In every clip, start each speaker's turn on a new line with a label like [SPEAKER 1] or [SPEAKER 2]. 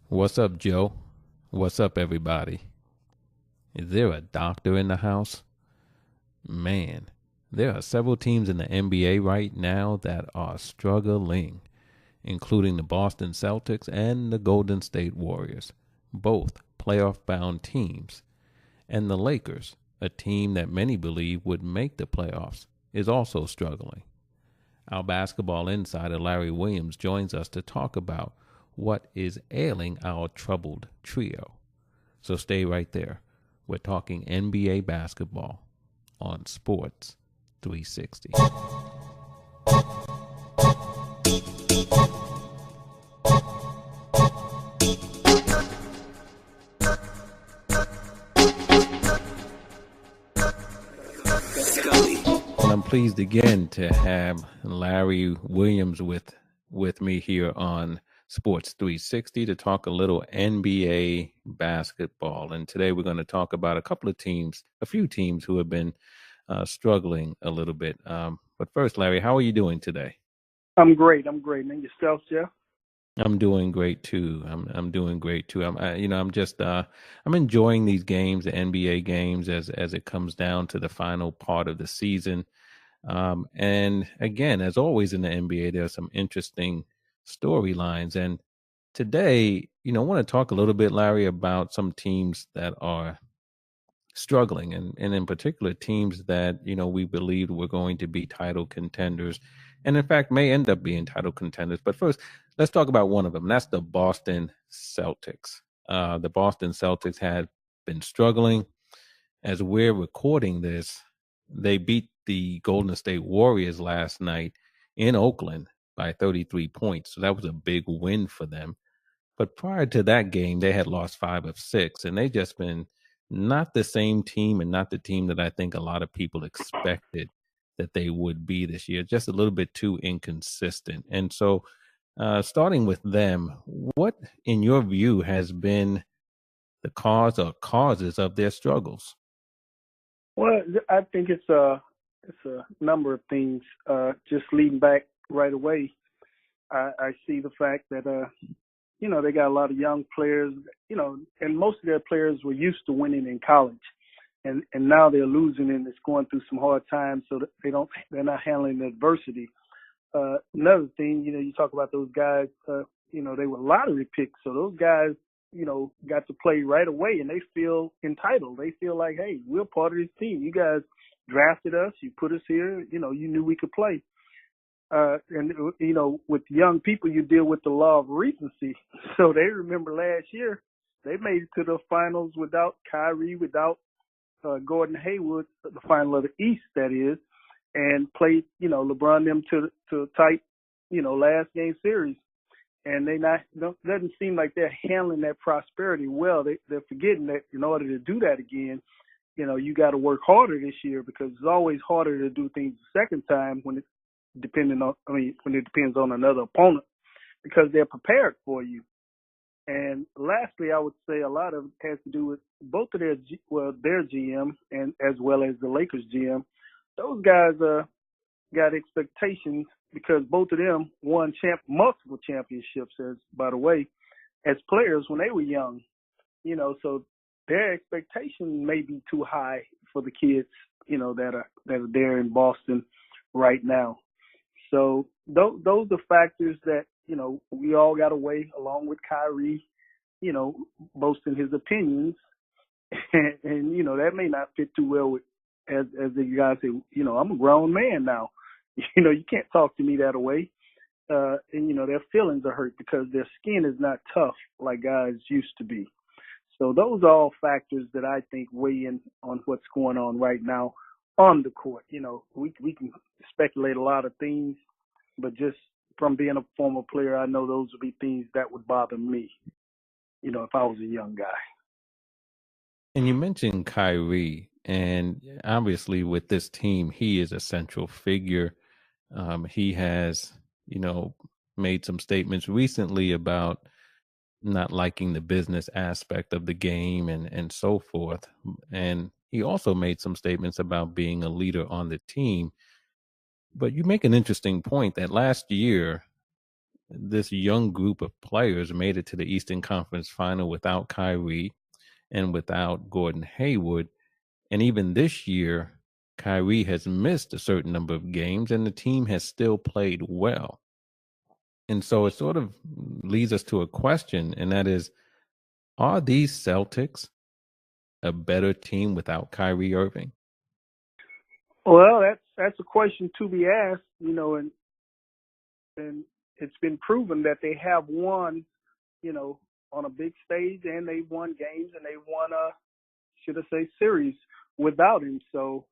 [SPEAKER 1] What's up, Joe? What's up, everybody? Is there a doctor in the house? Man, there are several teams in the NBA right now that are struggling, including the Boston Celtics and the Golden State Warriors, both playoff-bound teams. And the Lakers, a team that many believe would make the playoffs, is also struggling. Our basketball insider Larry Williams joins us to talk about what is ailing our troubled trio. So stay right there. We're talking NBA basketball on Sports 360. And I'm pleased again to have Larry Williams with me here on Sports 360 to talk a little NBA basketball. And today we're going to talk about a few teams who have been struggling a little bit. But first, Larry, how are you doing today?
[SPEAKER 2] I'm great. And yourself, Jeff?
[SPEAKER 1] I'm doing great too. I'm doing great too. I'm enjoying these games, the NBA games, as it comes down to the final part of the season. And again, as always in the NBA, there are some interesting storylines. And today, I want to talk a little bit, Larry, about some teams that are struggling, and in particular teams that we believed were going to be title contenders, and in fact may end up being title contenders. But first, let's talk about one of them. That's the Boston Celtics. The Boston Celtics had been struggling. As we're recording this, they beat the Golden State Warriors last night in Oakland by 33 points. So that was a big win for them. But prior to that game, they had lost 5 of 6, and they just been not the same team, and not the team that I think a lot of people expected that they would be this year. Just a little bit too inconsistent. And so starting with them, what in your view has been the cause or causes of their struggles?
[SPEAKER 2] Well, I think it's a number of things. Just leading back right away, I see the fact that they got a lot of young players, and most of their players were used to winning in college, and now they're losing and it's going through some hard times, so that they're not handling the adversity. Another thing, you talk about those guys, they were lottery picks, so those guys, got to play right away, and they feel entitled. They feel like, hey, we're part of this team. You guys drafted us. You put us here. You knew we could play. And with young people, you deal with the law of recency. So they remember last year, they made it to the finals without Kyrie, without Gordon Hayward, the final of the East, that is, and played, LeBron them to a tight, last game series. And doesn't seem like they're handling that prosperity well. They're forgetting that in order to do that again, you got to work harder this year, because it's always harder to do things the second time when it depends on another opponent, because they're prepared for you. And lastly, I would say a lot of it has to do with both of their GM and as well as the Lakers GM. Those guys got expectations, because both of them won multiple championships, by the way, as players when they were young. So their expectation may be too high for the kids, that are there in Boston right now. So those are factors that, we all got to weigh, along with Kyrie, boasting his opinions. And that may not fit too well with, as the guys say, I'm a grown man now. You can't talk to me that way. And, their feelings are hurt because their skin is not tough like guys used to be. So those are all factors that I think weigh in on what's going on right now on the court. We can speculate a lot of things, but just from being a former player, I know those would be things that would bother me, if I was a young guy.
[SPEAKER 1] And you mentioned Kyrie, and obviously with this team, he is a central figure. He has, made some statements recently about not liking the business aspect of the game and so forth. And he also made some statements about being a leader on the team. But you make an interesting point that last year, this young group of players made it to the Eastern Conference Final without Kyrie and without Gordon Hayward. And even this year, Kyrie has missed a certain number of games and the team has still played well. And so it sort of leads us to a question, and that is, are these Celtics a better team without Kyrie Irving?
[SPEAKER 2] Well, that's a question to be asked, and it's been proven that they have won, on a big stage, and they've won games, and they won series without him. So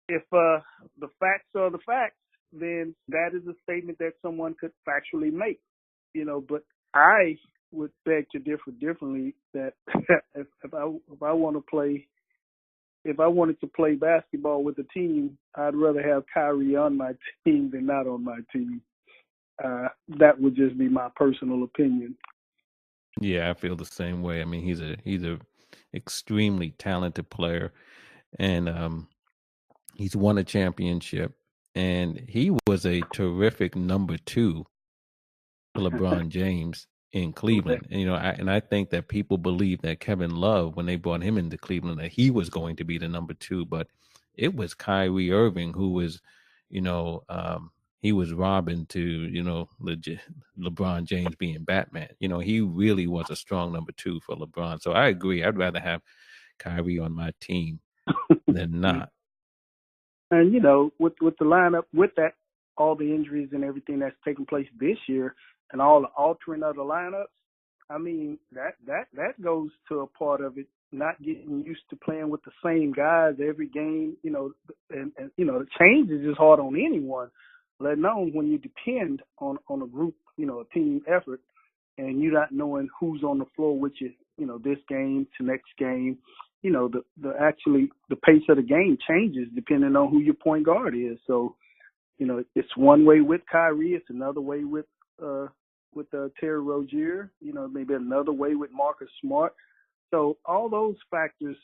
[SPEAKER 2] if the facts are the facts, then that is a statement that someone could factually make, But I would beg to differ differently. That if I wanted to play basketball with a team, I'd rather have Kyrie on my team than not on my team. That would just be my personal opinion.
[SPEAKER 1] Yeah, I feel the same way. I mean, he's a extremely talented player, and he's won a championship, and he was a terrific number 2 for LeBron James in Cleveland. And, I think that people believe that Kevin Love, when they brought him into Cleveland, that he was going to be the number 2, but it was Kyrie Irving who was, he was Robin to, legit LeBron James being Batman. He really was a strong number 2 for LeBron. So I agree. I'd rather have Kyrie on my team than not.
[SPEAKER 2] And, with the lineup, with that, all the injuries and everything that's taken place this year and all the altering of the lineups, I mean, that goes to a part of it, not getting used to playing with the same guys every game, and the change is just hard on anyone, let alone when you depend on a group, a team effort, and you're not knowing who's on the floor with you, this game to next game. The pace of the game changes depending on who your point guard is. So, it's one way with Kyrie, it's another way with Terry Rozier, maybe another way with Marcus Smart. So all those factors,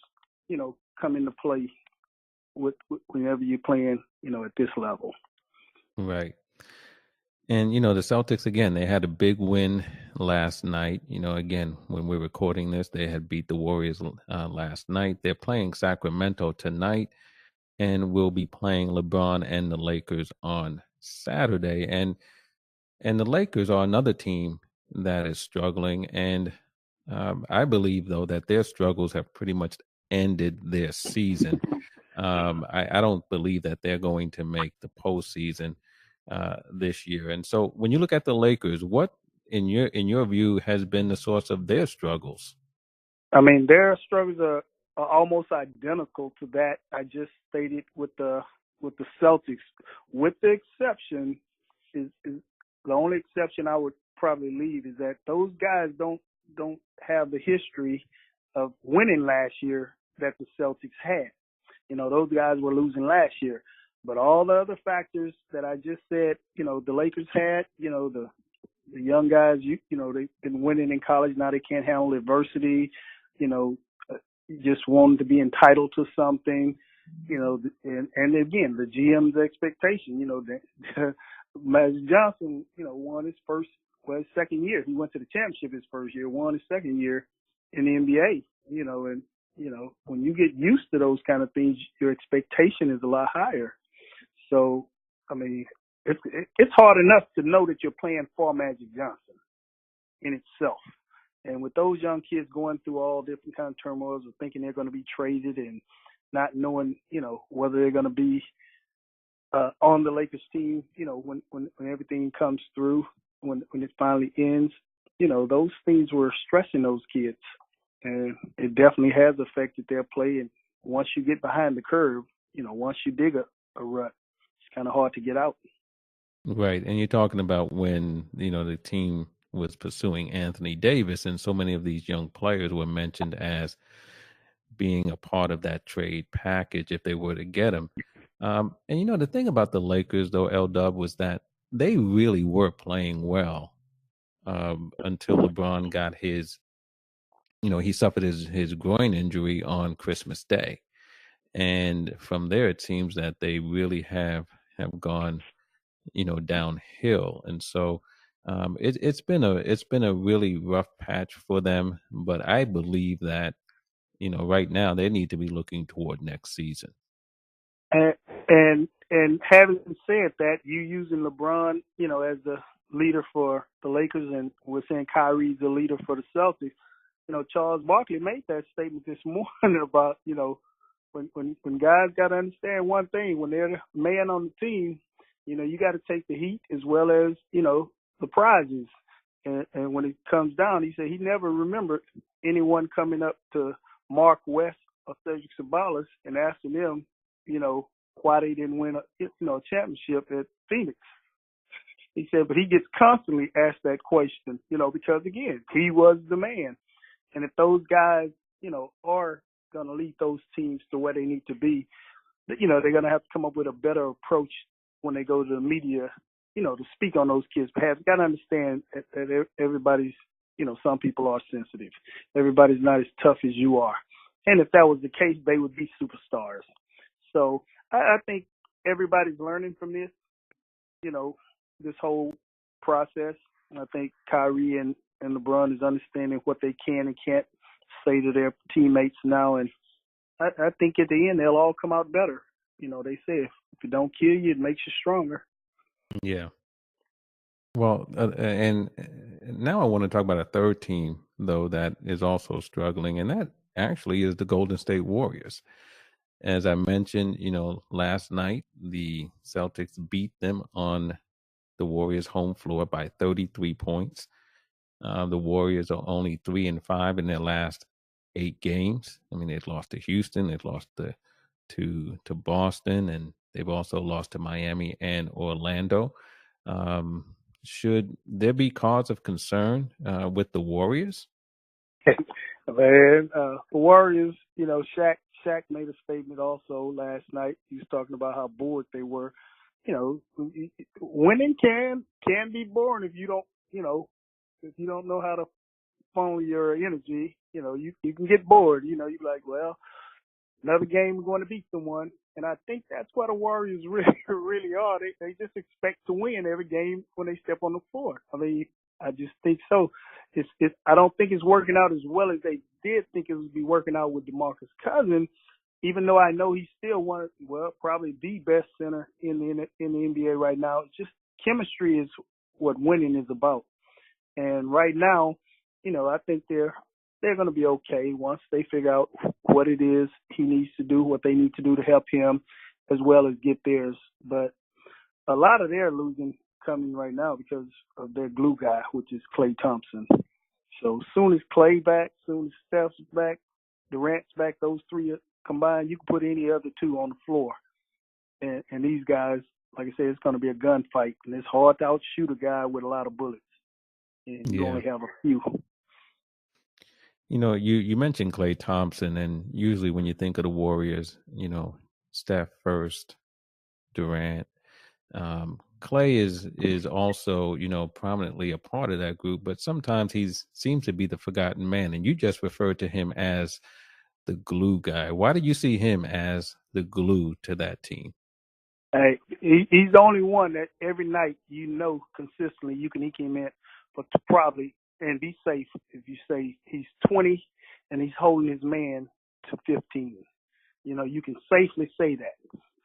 [SPEAKER 2] come into play with whenever you're playing, at this level.
[SPEAKER 1] Right. And, the Celtics, again, they had a big win last night. Again, when we're recording this, they had beat the Warriors last night. They're playing Sacramento tonight, and will be playing LeBron and the Lakers on Saturday. And the Lakers are another team that is struggling. And I believe, though, that their struggles have pretty much ended their season. I don't believe that they're going to make the postseason this year. And so when you look at the Lakers, what in your view has been the source of their struggles?
[SPEAKER 2] I mean, their struggles are almost identical to that I just stated with the Celtics, with the exception is the only exception I would probably leave is that those guys don't have the history of winning last year that the Celtics had. Those guys were losing last year. But all the other factors that I just said, the Lakers had, the young guys, they've been winning in college. Now they can't handle adversity, just wanting to be entitled to something, and again, the GM's expectation, Magic Johnson, won his second year. He went to the championship his first year, won his second year in the NBA, and, when you get used to those kind of things, your expectation is a lot higher. So, I mean, it's hard enough to know that you're playing for Magic Johnson in itself. And with those young kids going through all different kind of turmoils of thinking they're going to be traded and not knowing, whether they're going to be on the Lakers team, when everything comes through, when it finally ends, those things were stressing those kids. And it definitely has affected their play. And once you get behind the curve, once you dig a rut, it's kind of hard to get out.
[SPEAKER 1] Right. And you're talking about when, the team was pursuing Anthony Davis, and so many of these young players were mentioned as being a part of that trade package if they were to get him. And, the thing about the Lakers, though, L-Dub, was that they really were playing well until LeBron got his, he suffered his groin injury on Christmas Day. And from there, it seems that they really have gone, downhill. And so It's been a really rough patch for them, but I believe that right now they need to be looking toward next season.
[SPEAKER 2] And having said that, you using LeBron, as the leader for the Lakers, and we're saying Kyrie's the leader for the Celtics. Charles Barkley made that statement this morning about, when guys got to understand one thing, when they're the man on the team, you got to take the heat as well as, the prizes. And when it comes down, he said he never remembered anyone coming up to Mark West or Cedric Sabalas and asking them, why they didn't win a championship at Phoenix. He said, but he gets constantly asked that question, because again, he was the man. And if those guys, are going to lead those teams to where they need to be, they're going to have to come up with a better approach when they go to the media, to speak on those kids. Perhaps you got to understand that everybody's, some people are sensitive. Everybody's not as tough as you are. And if that was the case, they would be superstars. So I think everybody's learning from this, this whole process. And I think Kyrie and LeBron is understanding what they can and can't say to their teammates now. And I think at the end, they'll all come out better. They say if it don't kill you, it makes you stronger.
[SPEAKER 1] Yeah. Well, and now I want to talk about a third team, though, that is also struggling, and that actually is the Golden State Warriors. As I mentioned, last night, the Celtics beat them on the Warriors' home floor by 33 points. The Warriors are only 3-5 in their last 8 games. I mean, they've lost to Houston, they've lost to Boston, and they've also lost to Miami and Orlando. Should there be cause of concern with the Warriors?
[SPEAKER 2] Man, the Warriors, Shaq made a statement also last night. He was talking about how bored they were. Winning can be boring if you don't, if you don't know how to funnel your energy. You can get bored. You're like, well, another game we're going to beat someone. And I think that's what the Warriors really are. They just expect to win every game when they step on the floor. I mean, I just think so. I don't think it's working out as well as they did think it would be working out with DeMarcus Cousins, even though I know he's still probably the best center in the NBA right now. It's just chemistry is what winning is about. And right now, I think they're going to be okay once they figure out what it is he needs to do, what they need to do to help him, as well as get theirs. But a lot of their losing coming right now because of their glue guy, which is Klay Thompson. So soon as Klay back, soon as Steph's back, Durant's back, those three combined, you can put any other two on the floor. And these guys, like I said, it's going to be a gunfight. And it's hard to outshoot a guy with a lot of bullets. And you only have a few.
[SPEAKER 1] You mentioned Klay Thompson, and usually when you think of the Warriors, Steph first, Durant. Klay is also, prominently a part of that group, but sometimes he seems to be the forgotten man. And you just referred to him as the glue guy. Why do you see him as the glue to that team?
[SPEAKER 2] Hey, he's the only one that every night, consistently you can eke him in, but to probably and be safe if you say he's 20 and he's holding his man to 15. You can safely say that.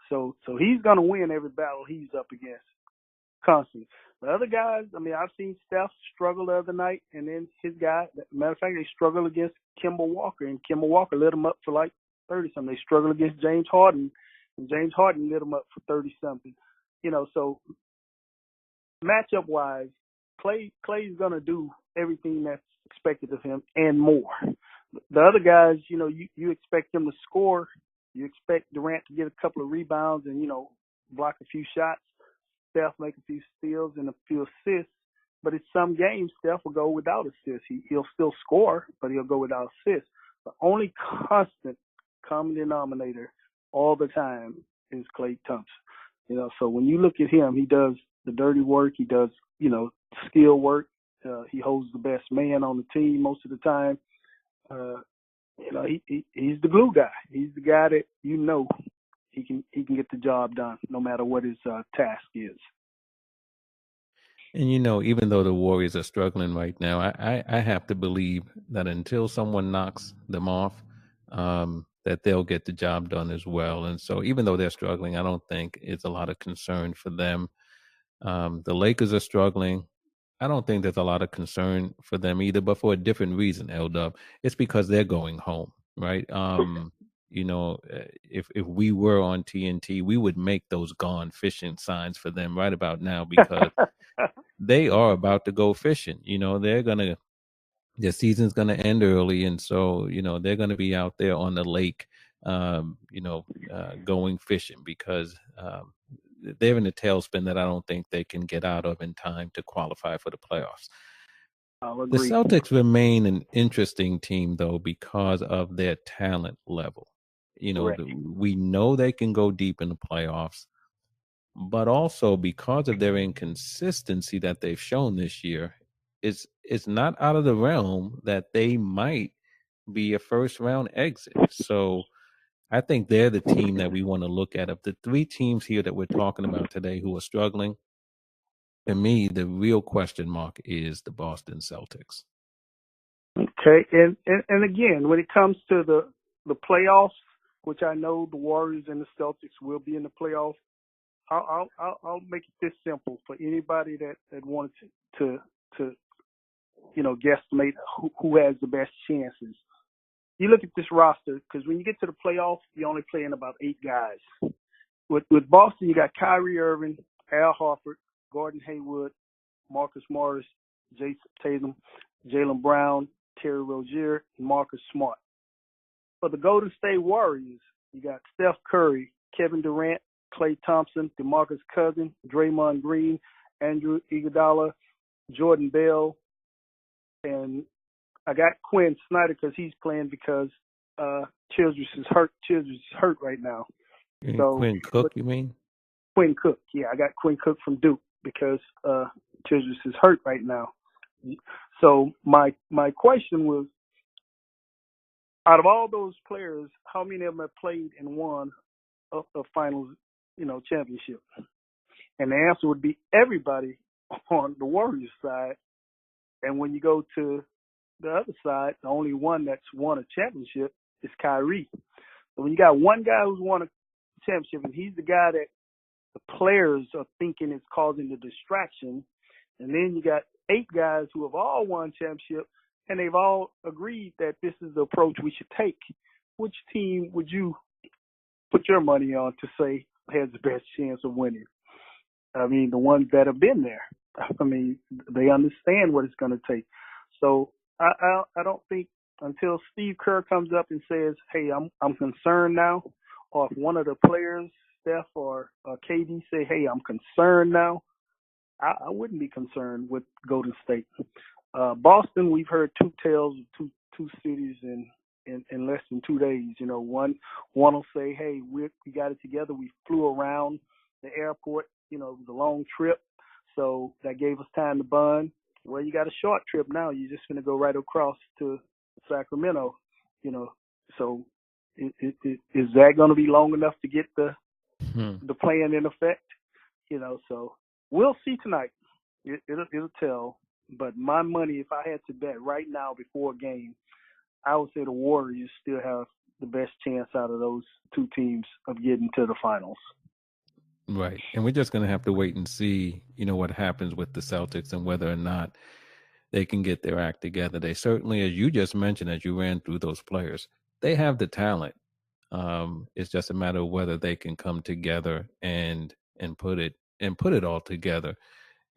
[SPEAKER 2] So he's going to win every battle he's up against constantly. The other guys, I mean, I've seen Steph struggle the other night, and then his guy, matter of fact, they struggled against Kemba Walker, and Kemba Walker lit him up for like 30-something. They struggled against James Harden, and James Harden lit him up for 30-something. So matchup-wise, Klay's going to do everything that's expected of him and more. The other guys, you expect them to score. You expect Durant to get a couple of rebounds and, block a few shots. Steph make a few steals and a few assists. But in some games, Steph will go without assists. He'll still score, but he'll go without assists. The only constant common denominator all the time is Klay Thompson. So when you look at him, he does the dirty work. He does, skill work. He holds the best man on the team most of the time. He's the glue guy. He's the guy that he can get the job done no matter what his task is.
[SPEAKER 1] And even though the Warriors are struggling right now, I have to believe that until someone knocks them off, that they'll get the job done as well. And so, even though they're struggling, I don't think it's a lot of concern for them. The Lakers are struggling. I don't think there's a lot of concern for them either, but for a different reason, L Dub. It's because they're going home, right? If we were on TNT, we would make those gone fishing signs for them right about now because they are about to go fishing. Their season's gonna end early, and so they're gonna be out there on the lake, going fishing because they're in a tailspin that I don't think they can get out of in time to qualify for the playoffs.
[SPEAKER 2] I'll
[SPEAKER 1] The
[SPEAKER 2] agree.
[SPEAKER 1] Celtics remain an interesting team though because of their talent level.
[SPEAKER 2] Correct.
[SPEAKER 1] We know they can go deep in the playoffs, but also because of their inconsistency that they've shown this year, it's not out of the realm that they might be a first round exit. So I think they're the team that we want to look at. Of the three teams here that we're talking about today who are struggling, to me, the real question mark is the Boston Celtics.
[SPEAKER 2] Okay, and again, when it comes to the playoffs, which I know the Warriors and the Celtics will be in the playoffs, I'll make it this simple for anybody that wanted to guesstimate who has the best chances. You look at this roster because when you get to the playoffs, you're only playing about 8 guys. With Boston, you got Kyrie Irving, Al Horford, Gordon Hayward, Marcus Morris, Jason Tatum, Jaylen Brown, Terry Rozier, and Marcus Smart. For the Golden State Warriors, you got Steph Curry, Kevin Durant, Klay Thompson, DeMarcus Cousins, Draymond Green, Andrew Iguodala, Jordan Bell, and I got Quinn Snyder because he's playing because Childress is hurt. Childress is hurt right now. So
[SPEAKER 1] Quinn Cook, you mean?
[SPEAKER 2] Quinn Cook. Yeah, I got Quinn Cook from Duke because Childress is hurt right now. So my question was, out of all those players, how many of them have played and won a finals, championship? And the answer would be everybody on the Warriors side. And when you go to the other side, the only one that's won a championship is Kyrie. So when you got one guy who's won a championship, and he's the guy that the players are thinking is causing the distraction, and then you got 8 guys who have all won championship, and they've all agreed that this is the approach we should take. Which team would you put your money on to say has the best chance of winning? I mean, the ones that have been there. I mean, they understand what it's going to take. So I don't think until Steve Kerr comes up and says, "Hey, I'm concerned now," or if one of the players, Steph or KD, say, "Hey, I'm concerned now," I wouldn't be concerned with Golden State. Boston, we've heard 2 tales of two cities in less than 2 days. One will say, "Hey, we got it together. We flew around the airport. It was a long trip, so that gave us time to bond." Well, you got a short trip now. You're just going to go right across to Sacramento. So is that going to be long enough to get the plan in effect? So we'll see tonight. It'll tell. But my money, if I had to bet right now before a game, I would say the Warriors still have the best chance out of those 2 teams of getting to the finals.
[SPEAKER 1] Right. And we're just going to have to wait and see, what happens with the Celtics and whether or not they can get their act together. They certainly, as you just mentioned, as you ran through those players, they have the talent. It's just a matter of whether they can come together and put it all together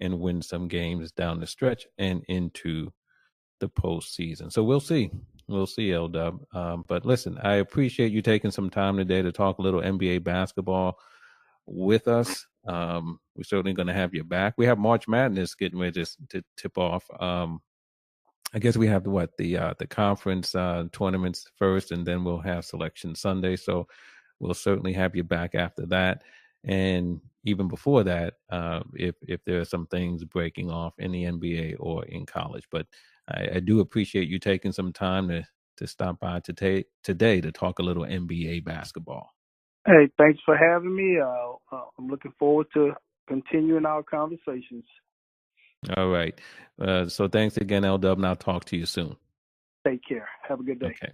[SPEAKER 1] and win some games down the stretch and into the postseason. So we'll see. We'll see, L-Dub. But listen, I appreciate you taking some time today to talk a little NBA basketball with us. We're certainly going to have you back. We have March Madness getting ready to tip off. I guess we have the conference tournaments first, and then we'll have Selection Sunday. So we'll certainly have you back after that. And even before that, if there are some things breaking off in the NBA or in college. But I do appreciate you taking some time to stop by today to talk a little NBA basketball.
[SPEAKER 2] Hey, thanks for having me. I'm looking forward to continuing our conversations.
[SPEAKER 1] All right. So thanks again, L Dub, and I'll talk to you soon.
[SPEAKER 2] Take care. Have a good day.
[SPEAKER 1] Okay.